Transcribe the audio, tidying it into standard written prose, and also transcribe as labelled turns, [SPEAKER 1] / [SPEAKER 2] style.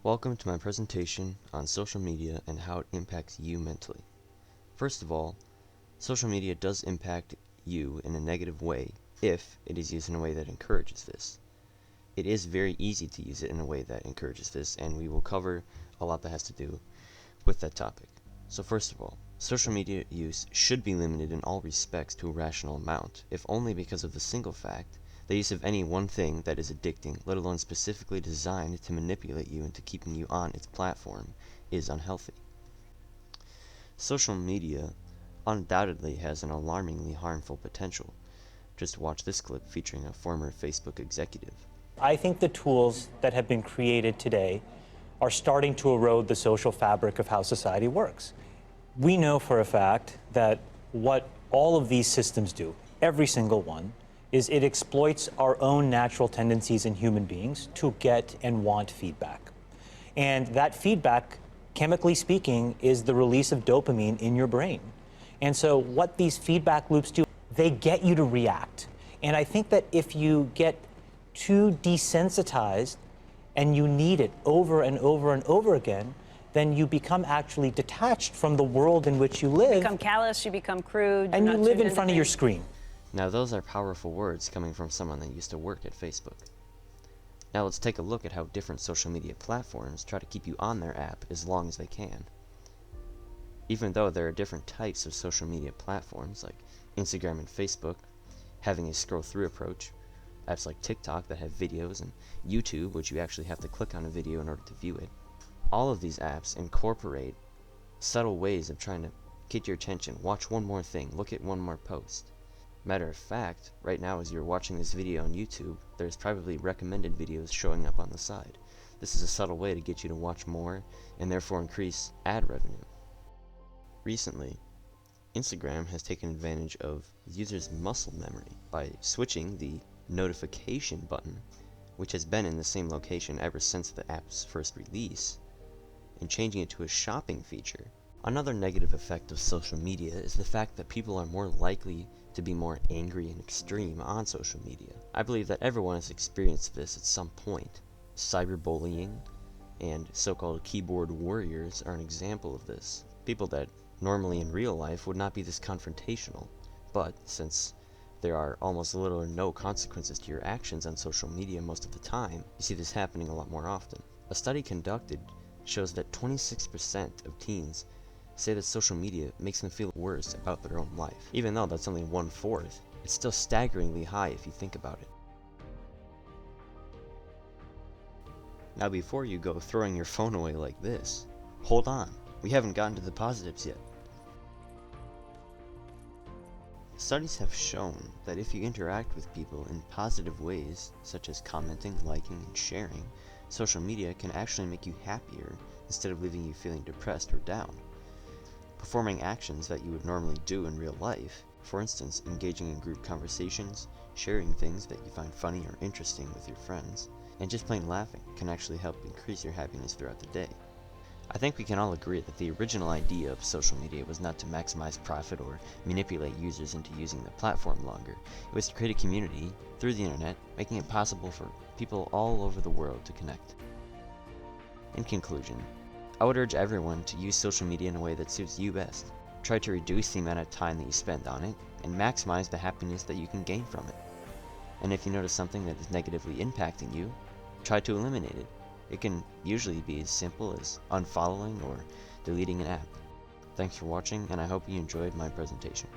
[SPEAKER 1] Welcome to my presentation on social media and how it impacts you mentally. First of all, social media does impact you in a negative way if it is used in a way that encourages this. It is very easy to use it in a way that encourages this, and we will cover a lot that has to do with that topic. So first of all, social media use should be limited in all respects to a rational amount, if only because of the single fact the use of any one thing that is addicting, let alone specifically designed to manipulate you into keeping you on its platform, is unhealthy. Social media undoubtedly has an alarmingly harmful potential. Just watch this clip featuring a former Facebook executive.
[SPEAKER 2] I think the tools that have been created today are starting to erode the social fabric of how society works. We know for a fact that what all of these systems do, every single one, is it exploits our own natural tendencies in human beings to get and want feedback. And that feedback, chemically speaking, is the release of dopamine in your brain. And so what these feedback loops do, they get you to react. And I think that if you get too desensitized and you need it over and over and over again, then you become actually detached from the world in which you live.
[SPEAKER 3] You become callous, you become crude.
[SPEAKER 2] And you live in front of your screen.
[SPEAKER 1] Now those are powerful words coming from someone that used to work at Facebook. Now let's take a look at how different social media platforms try to keep you on their app as long as they can. Even though there are different types of social media platforms like Instagram and Facebook, having a scroll through approach, apps like TikTok that have videos, and YouTube, which you actually have to click on a video in order to view it, all of these apps incorporate subtle ways of trying to get your attention. Watch one more thing, look at one more post. Matter of fact, right now as you're watching this video on YouTube, there's probably recommended videos showing up on the side. This is a subtle way to get you to watch more and therefore increase ad revenue. Recently, Instagram has taken advantage of users' muscle memory by switching the notification button, which has been in the same location ever since the app's first release, and changing it to a shopping feature. Another negative effect of social media is the fact that people are more likely to be more angry and extreme on social media. I believe that everyone has experienced this at some point. Cyberbullying and so-called keyboard warriors are an example of this. People that normally in real life would not be this confrontational, but since there are almost little or no consequences to your actions on social media most of the time, you see this happening a lot more often. A study conducted shows that 26% of teens say that social media makes them feel worse about their own life. Even though that's only 1/4, it's still staggeringly high if you think about it. Now before you go throwing your phone away like this, hold on, we haven't gotten to the positives yet. Studies have shown that if you interact with people in positive ways, such as commenting, liking, and sharing, social media can actually make you happier instead of leaving you feeling depressed or down. Performing actions that you would normally do in real life, for instance, engaging in group conversations, sharing things that you find funny or interesting with your friends, and just plain laughing can actually help increase your happiness throughout the day. I think we can all agree that the original idea of social media was not to maximize profit or manipulate users into using the platform longer. It was to create a community through the internet, making it possible for people all over the world to connect. In conclusion, I would urge everyone to use social media in a way that suits you best. Try to reduce the amount of time that you spend on it, and maximize the happiness that you can gain from it. And if you notice something that is negatively impacting you, try to eliminate it. It can usually be as simple as unfollowing or deleting an app. Thanks for watching, and I hope you enjoyed my presentation.